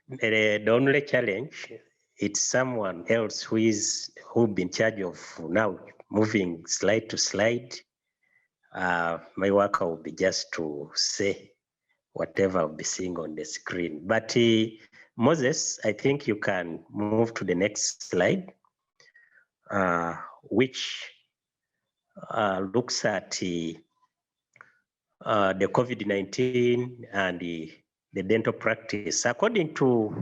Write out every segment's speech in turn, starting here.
The only challenge, it's someone else who will be in charge of now moving slide to slide. My work will be just to say whatever I'll be seeing on the screen. But Moses, I think you can move to the next slide, which looks at the COVID-19 and the dental practice. According to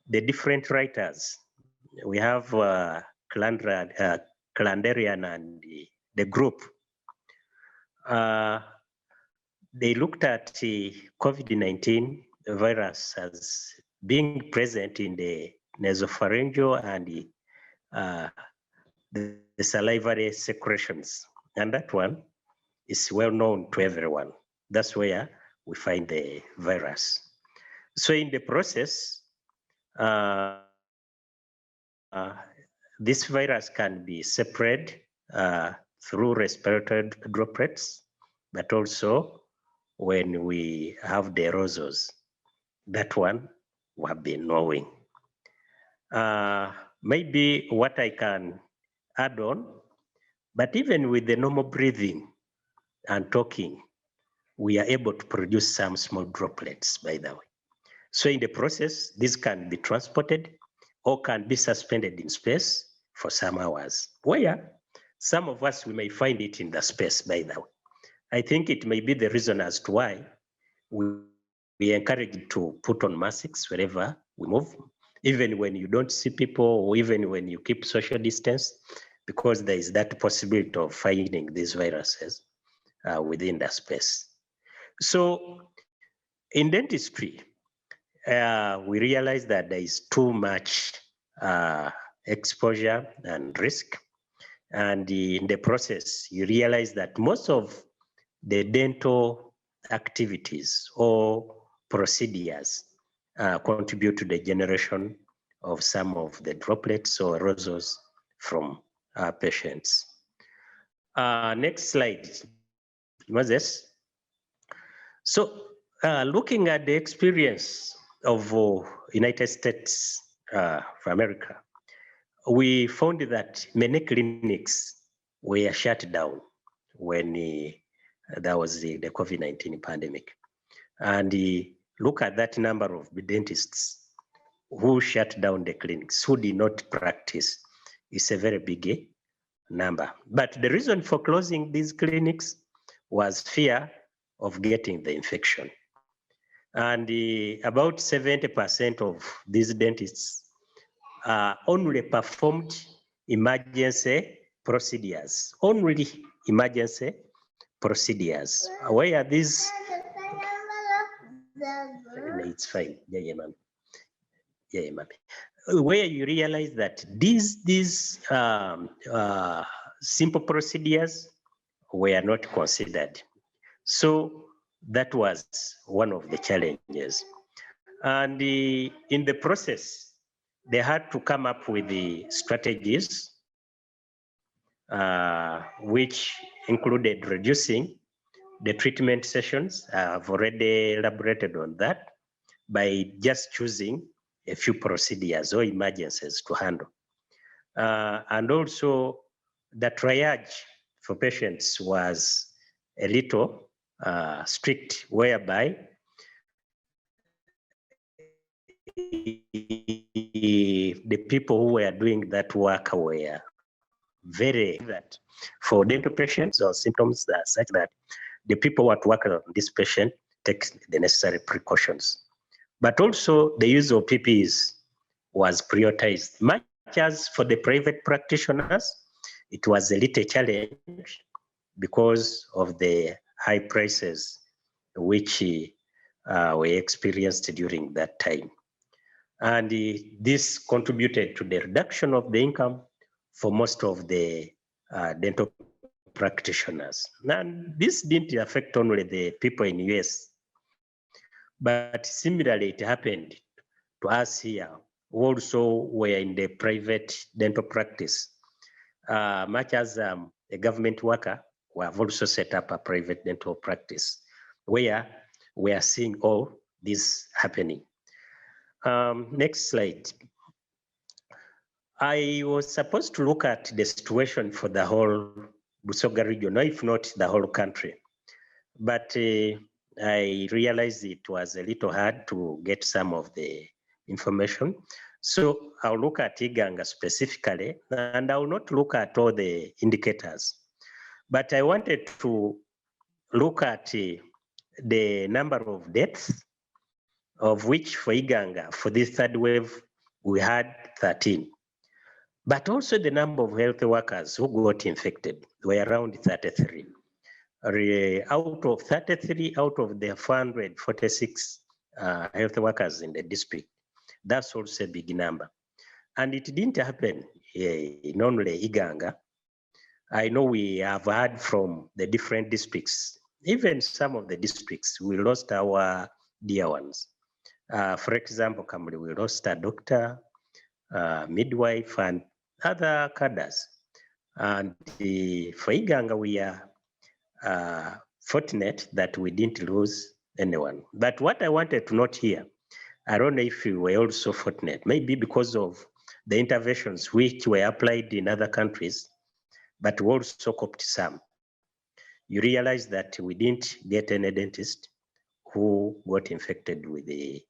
the different writers, we have Kalandarian and the group. They looked at the COVID-19 virus as being present in the nasopharyngeal and the salivary secretions. And that one is well known to everyone. That's where we find the virus. So in the process, this virus can be spread through respiratory droplets, but also when we have the aerosols. That one we have been knowing. Maybe what I can add on, but even with the normal breathing and talking, we are able to produce some small droplets, by the way. So in the process, this can be transported or can be suspended in space for some hours, where some of us, we may find it in the space, by the way. I think it may be the reason as to why we encourage to put on masks wherever we move, even when you don't see people, or even when you keep social distance, because there is that possibility of finding these viruses within the space. So in dentistry, we realize that there is too much exposure and risk. And in the process, you realize that most of the dental activities or procedures contribute to the generation of some of the droplets or aerosols from patients. Next slide, Moses. So looking at the experience of United States of America, we found that many clinics were shut down when there was the COVID-19 pandemic. And look at that number of dentists who shut down the clinics, who did not practice. It's a very big number. But the reason for closing these clinics was fear of getting the infection. And about 70% of these dentists only performed emergency procedures, only emergency procedures. Where these, it's fine, yeah, ma'am. Yeah, ma'am. Where you realize that these simple procedures were not considered. So that was one of the challenges. And in the process, they had to come up with the strategies which included reducing the treatment sessions. I've already elaborated on that, by just choosing a few procedures or emergencies to handle. And also the triage for patients was a little strict, whereby the people who were doing that work were very that for dental patients or symptoms that are such that the people who are working on this patient take the necessary precautions. But also the use of PPEs was prioritized. Much as for the private practitioners, it was a little challenge because of the high prices which were experienced during that time. And this contributed to the reduction of the income for most of the dental practitioners. And this didn't affect only the people in US, but similarly it happened to us here, who also were in the private dental practice. Much as a government worker, we have also set up a private dental practice where we are seeing all this happening. Next slide. I was supposed to look at the situation for the whole Busoga region, if not the whole country. But I realized it was a little hard to get some of the information. So I'll look at Iganga specifically, and I will not look at all the indicators. But I wanted to look at the number of deaths, of which for Iganga, for this third wave, we had 13. But also the number of health workers who got infected were around 33. Out of 33, out of the 446 health workers in the district, that's also a big number. And it didn't happen in only Iganga. I know we have heard from the different districts, even some of the districts, we lost our dear ones. For example, Kamri, we lost a doctor, midwife, and other cadres. And for Iganga, we are fortunate that we didn't lose anyone. But what I wanted to note here, I don't know if we were also fortunate, maybe because of the interventions which were applied in other countries, but we also coped some. You realize that we didn't get any dentist who got infected with the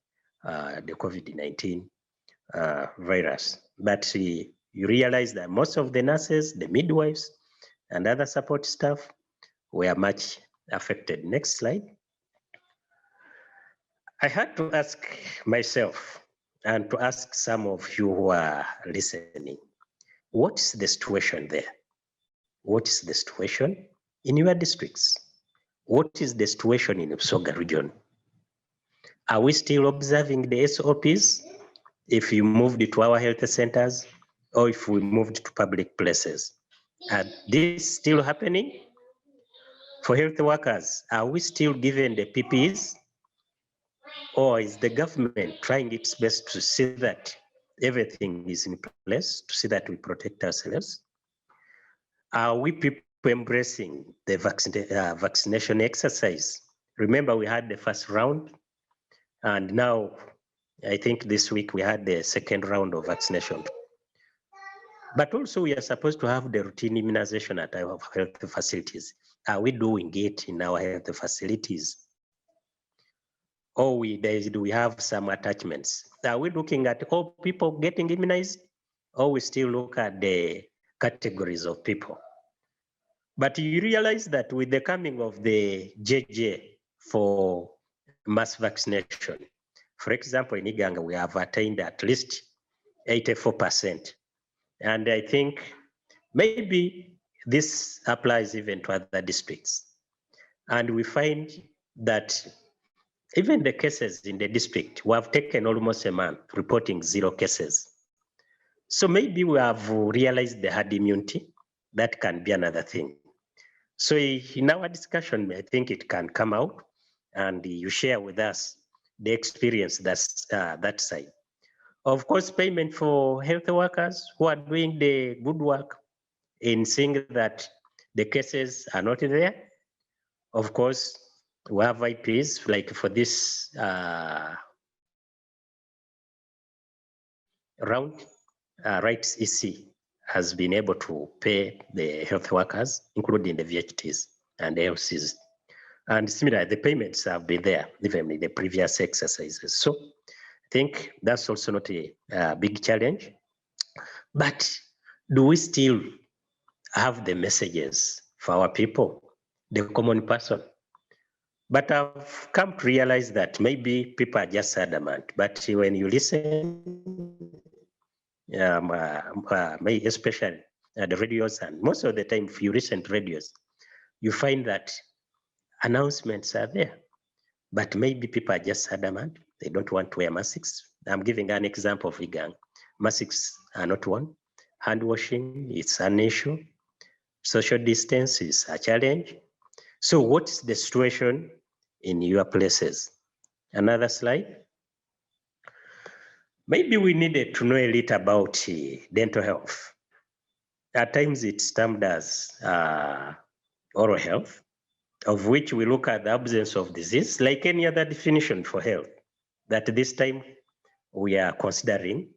COVID-19 virus. But you realize that most of the nurses, the midwives, and other support staff were much affected. Next slide. I had to ask myself and to ask some of you who are listening, what's the situation there? What is the situation in your districts? What is the situation in the Busoga region? Are we still observing the SOPs if you moved to our health centers or if we moved to public places? Are this still happening? For health workers, are we still given the PPEs? Or is the government trying its best to see that everything is in place, to see that we protect ourselves? Are we people embracing the vaccination exercise? Remember, we had the first round, and now I think this week we had the second round of vaccination. But also we are supposed to have the routine immunization at our health facilities. Are we doing it in our health facilities? Or do we have some attachments? Are we looking at all people getting immunized? Or we still look at the categories of people? But you realize that with the coming of the JJ for mass vaccination, for example, in Iganga, we have attained at least 84%. And I think maybe this applies even to other districts. And we find that even the cases in the district, we have taken almost a month reporting 0 cases. So maybe we have realized the herd immunity. That can be another thing. So in our discussion, I think it can come out and you share with us the experience that's that side. Of course, payment for health workers who are doing the good work in seeing that the cases are not there. Of course, we have IPs like for this round, Rights EC has been able to pay the health workers, including the VHTs and the LCs. And similarly, the payments have been there, even in the previous exercises. So I think that's also not a big challenge. But do we still have the messages for our people, the common person? But I've come to realize that maybe people are just adamant. But when you listen, especially the radios, and most of the time, if you listen to radios, you find that announcements are there. But maybe people are just adamant. They don't want to wear masks. I'm giving an example of vegan. Masks are not worn. Hand washing is an issue. Social distance is a challenge. So what's the situation in your places? Another slide. Maybe we needed to know a little about dental health. At times it's termed as oral health, of which we look at the absence of disease, like any other definition for health. That this time we are considering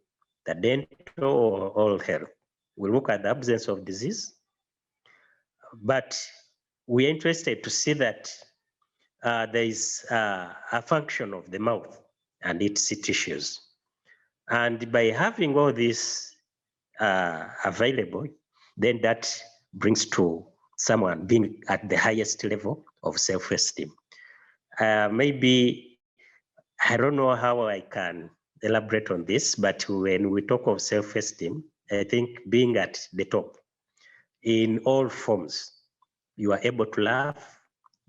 the dental or oral health. We look at the absence of disease, but we are interested to see that there is a function of the mouth and its tissues. And by having all this available, then that brings to someone being at the highest level of self-esteem. Maybe, I don't know how I can elaborate on this, but when we talk of self-esteem, I think being at the top in all forms, you are able to laugh,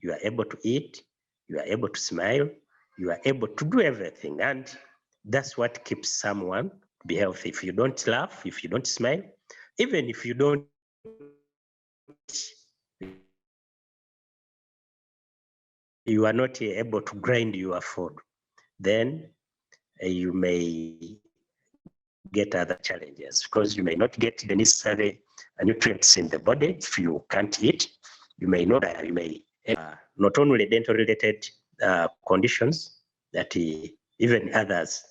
you are able to eat, you are able to smile, you are able to do everything. And that's what keeps someone to be healthy. If you don't laugh, if you don't smile, even if you don't, you are not able to grind your food, then you may get other challenges, because you may not get the necessary nutrients in the body if you can't eat. You may not, you may not only dental related conditions, that even others,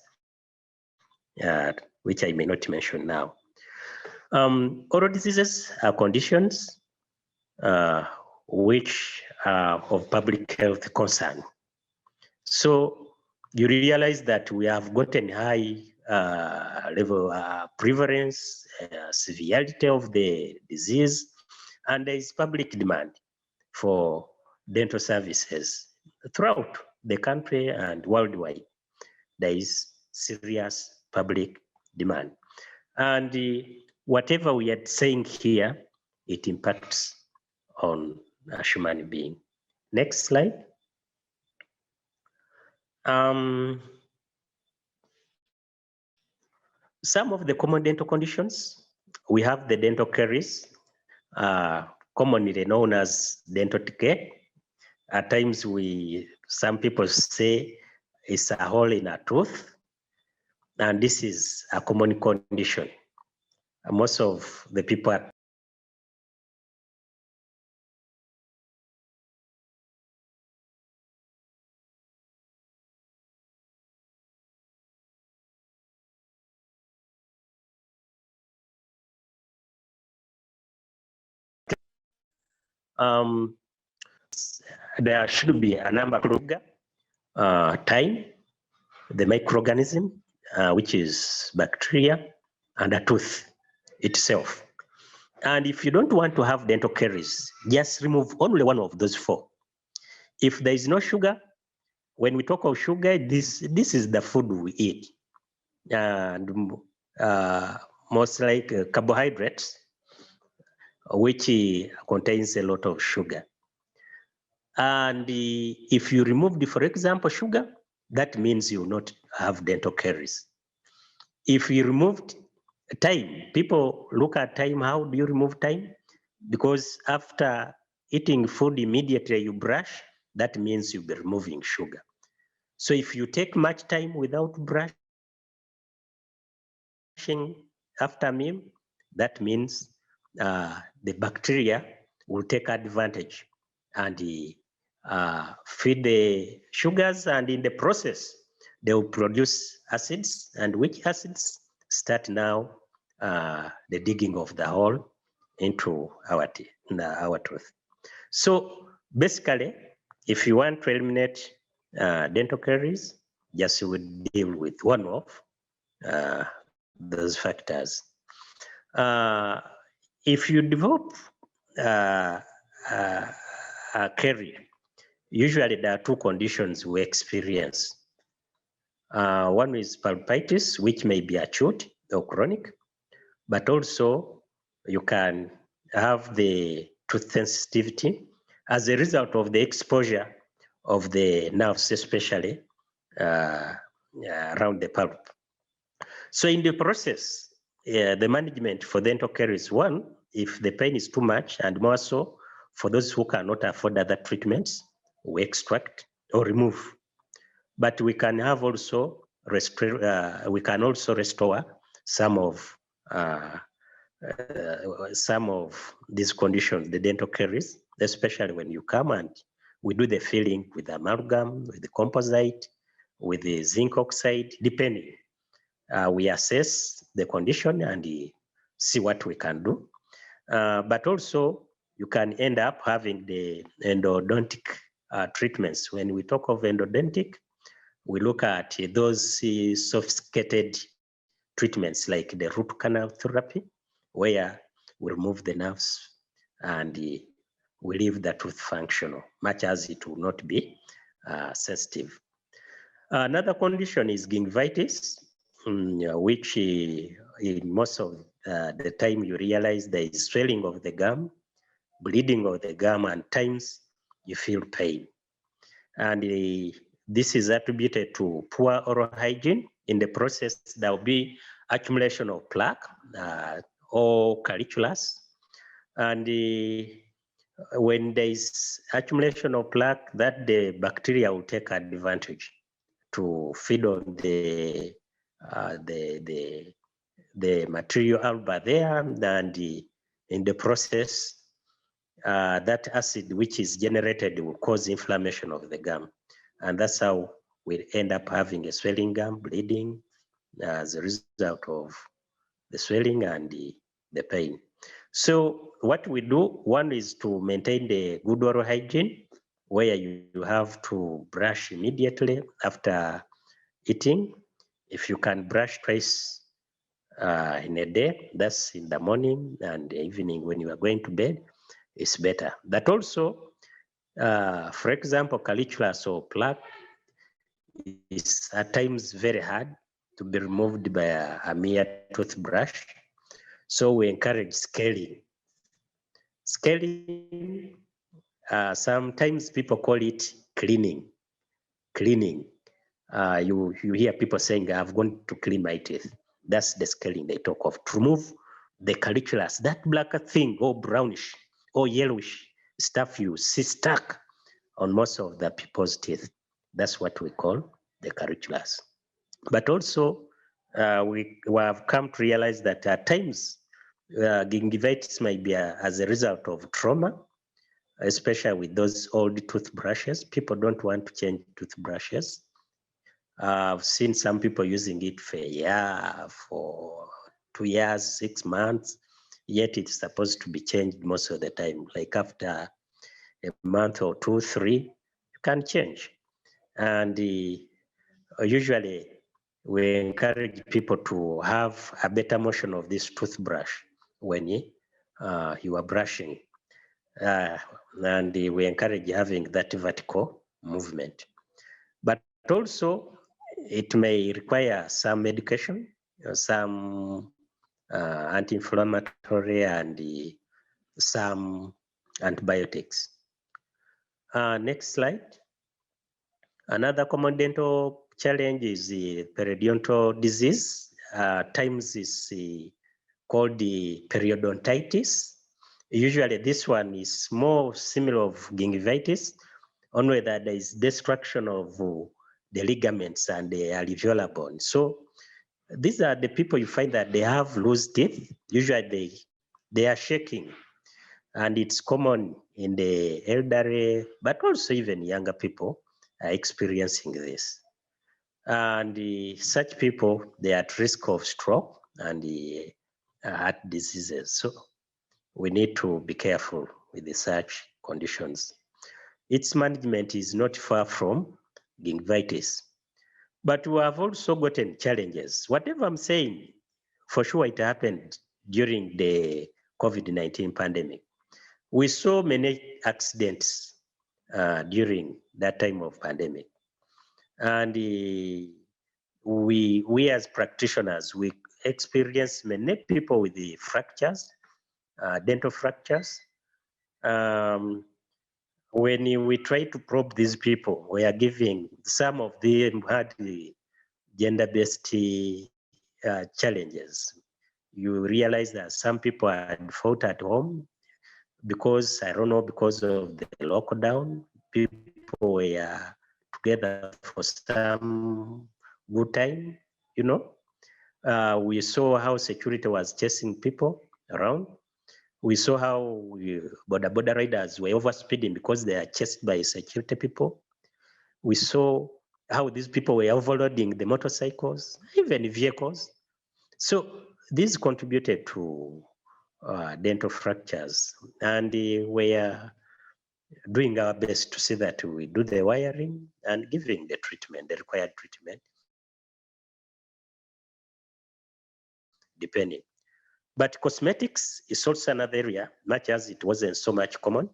which I may not mention now. Oral diseases are conditions which are of public health concern. So you realize that we have gotten high level prevalence, severity of the disease, and there is public demand for dental services throughout the country and worldwide. There is serious public demand. And whatever we are saying here, it impacts on a human being. Next slide. Some of the common dental conditions, we have the dental caries, commonly known as dental decay. At times, some people say it's a hole in a tooth, and this is a common condition. Most of the people are there should be a number of time, the microorganism, which is bacteria, and a tooth itself. And if you don't want to have dental caries, just remove only one of those four. If there is no sugar, when we talk of sugar, this is the food we eat. And most like carbohydrates, which contains a lot of sugar. And if you removed, for example, sugar, that means you will not have dental caries. If you removed time, people look at time, how do you remove time? Because after eating food, immediately you brush, that means you'll be removing sugar. So if you take much time without brushing after meal, that means the bacteria will take advantage and feed the sugars, and in the process, they will produce acids, and which acids start now the digging of the hole into our tooth. So basically, if you want to eliminate dental caries, just you would deal with one of those factors. If you develop a carie, usually there are two conditions we experience. One is pulpitis, which may be acute or chronic, but also you can have the tooth sensitivity as a result of the exposure of the nerves, especially around the pulp. So in the process, the management for dental caries, one, if the pain is too much, and more so for those who cannot afford other treatments, we extract or remove. But we can have also restore some of these conditions, the dental caries, especially when you come and we do the filling with amalgam, with the composite, with the zinc oxide, depending we assess the condition and see what we can do. But also, you can end up having the endodontic treatments. When we talk of endodontic, we look at those sophisticated treatments like the root canal therapy, where we remove the nerves and we leave the tooth functional, much as it will not be sensitive. Another condition is gingivitis, which in most of the time you realize there is swelling of the gum, bleeding of the gum, and times you feel pain. And this is attributed to poor oral hygiene. In the process, there will be accumulation of plaque or caliculus. And when there is accumulation of plaque, that the bacteria will take advantage to feed on the material alba there, and in the process, that acid which is generated will cause inflammation of the gum, and that's how we end up having a swelling gum, bleeding as a result of the swelling and the pain. So what we do, one is to maintain the good oral hygiene, where you have to brush immediately after eating. If you can brush twice in a day, that's in the morning and evening when you are going to bed, it's better. But also, for example, caliculus or plaque is at times very hard to be removed by a mere toothbrush. So we encourage scaling. Scaling, sometimes people call it cleaning. Cleaning. You hear people saying, I've gone to clean my teeth. That's the scaling they talk of. To remove the caliculus, that black thing, or brownish, or yellowish stuff you see stuck on most of the people's teeth. That's what we call the caliculus. But also, we have come to realize that at times, gingivitis might be as a result of trauma, especially with those old toothbrushes. People don't want to change toothbrushes. I've seen some people using it for a year, for 2 years, 6 months, yet it's supposed to be changed most of the time. Like after a month or 2, 3, you can change. And usually we encourage people to have a better motion of this toothbrush when you are brushing. And we encourage having that vertical movement. But also, it may require some medication, some anti-inflammatory, and some antibiotics. Next slide. Another common dental challenge is the periodontal disease. Times is called the periodontitis. Usually this one is more similar of gingivitis, only that there is destruction of the ligaments and the alveolar bone. So these are the people you find that they have loose teeth. Usually they are shaking, and it's common in the elderly, but also even younger people are experiencing this. And such people, they are at risk of stroke and heart diseases. So we need to be careful with the such conditions. Its management is not far from gingivitis. But we have also gotten challenges. Whatever I'm saying, for sure it happened during the COVID-19 pandemic. We saw many accidents during that time of pandemic. And we as practitioners, we experienced many people with the fractures, dental fractures. When we try to probe these people, we are giving, some of them had the gender-based challenges. You realize that some people had fought at home because, I don't know, because of the lockdown, people were together for some good time, you know. We saw how security was chasing people around. We saw how border riders were overspeeding because they are chased by security people. We saw how these people were overloading the motorcycles, even vehicles. So this contributed to dental fractures, and we are doing our best to see that we do the wiring and giving the treatment, the required treatment, depending. But cosmetics is also another area, much as it wasn't so much common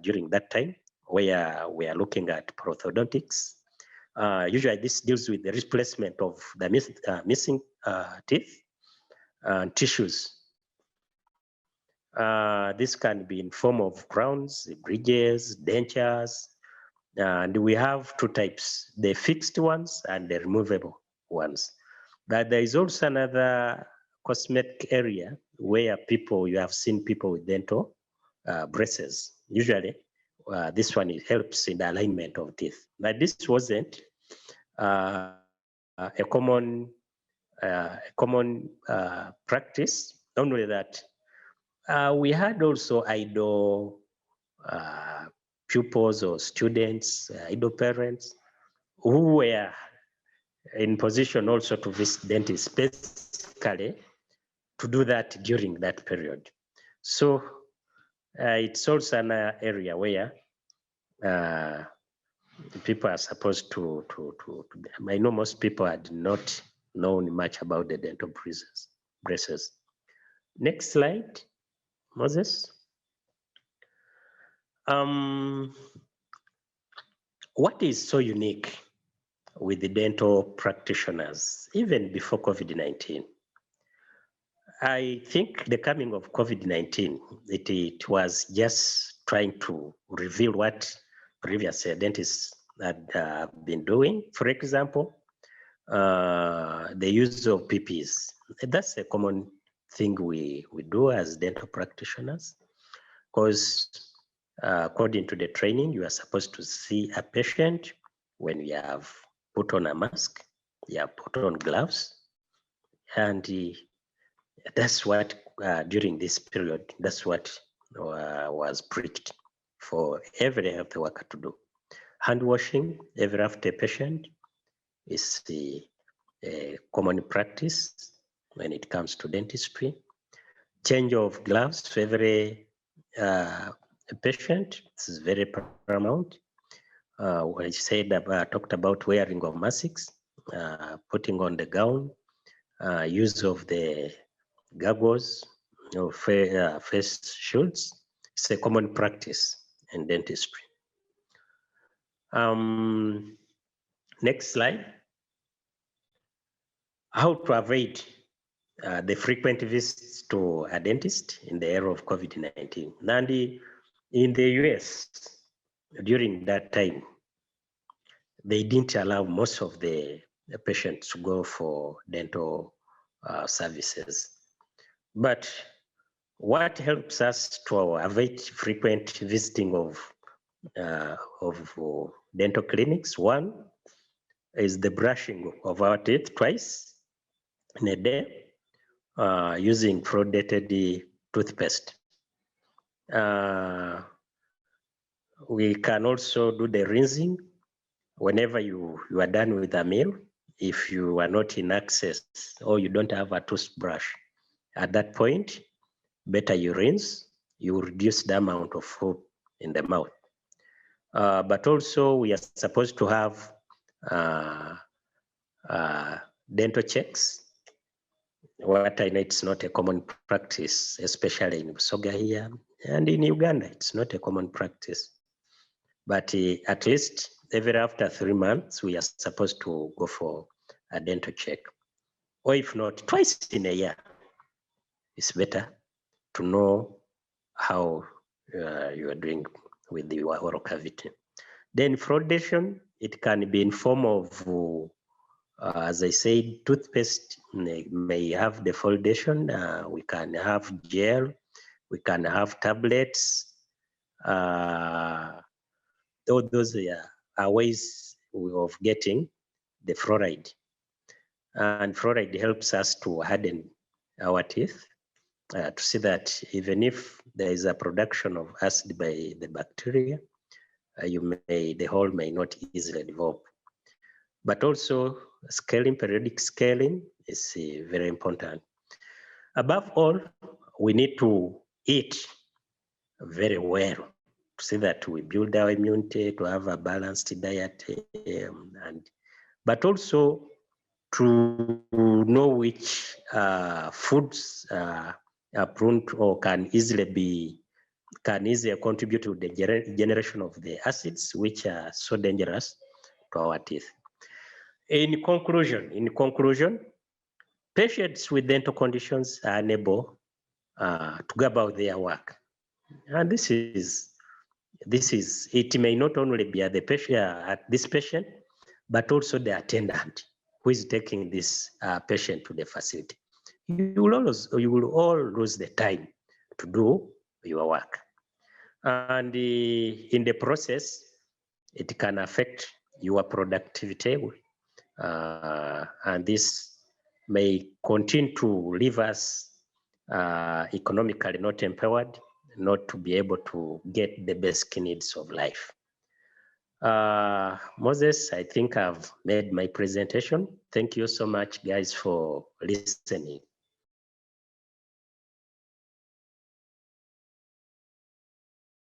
during that time, where we are looking at orthodontics. Usually this deals with the replacement of the missing teeth and tissues. This can be in form of crowns, bridges, dentures, and we have two types, the fixed ones and the removable ones. But there is also another cosmetic area where you have seen people with dental braces. Usually, this one helps in the alignment of teeth. But this wasn't a common practice. Only that we had also idle pupils or students, idle parents who were in position also to visit dentists, specifically to do that during that period. So it's also an area where people are supposed to I know most people had not known much about the dental braces. Next slide, Moses. What is so unique with the dental practitioners, even before COVID-19? I think the coming of COVID-19, it was just trying to reveal what previous dentists had been doing. For example, the use of PPEs. That's a common thing we do as dental practitioners, because according to the training, you are supposed to see a patient when you have put on a mask, you have put on gloves, and that's what during this period, that's what was preached for every health worker to do. Hand washing every after patient is a common practice when it comes to dentistry. Change of gloves to every patient, this is very paramount. When I talked about wearing of masks, putting on the gown, use of the goggles, face shields. It's a common practice in dentistry. Next slide. How to avoid the frequent visits to a dentist in the era of COVID-19. And in the US, during that time, they didn't allow most of the patients to go for dental services. But what helps us to avoid frequent visiting of dental clinics? One is the brushing of our teeth twice in a day using fluoridated toothpaste. We can also do the rinsing whenever you are done with a meal. If you are not in access or you don't have a toothbrush, at that point, better you rinse, you reduce the amount of food in the mouth. But also we are supposed to have dental checks. What I know, it's not a common practice, especially in Busoga here, and in Uganda, it's not a common practice. But at least every after 3 months, we are supposed to go for a dental check. Or if not, twice in a year. It's better to know how you are doing with the oral cavity. Then fluoridation, it can be in form of, as I said, toothpaste may have the fluoridation. We can have gel, we can have tablets. All those are ways of getting the fluoride. And fluoride helps us to harden our teeth to see that even if there is a production of acid by the bacteria, the hole may not easily develop. but also scaling, periodic scaling is very important. Above all, we need to eat very well to see that we build our immunity, to have a balanced diet, but also to know which foods are prone to, or can easily contribute to the generation of the acids which are so dangerous to our teeth. In conclusion, patients with dental conditions are unable to go about their work, and this is it may not only be at the patient, at this patient, but also the attendant who is taking this patient to the facility. You will all lose the time to do your work, and in the process, it can affect your productivity, and this may continue to leave us economically not empowered, not to be able to get the basic needs of life. Moses, I think I've made my presentation. Thank you so much, guys, for listening.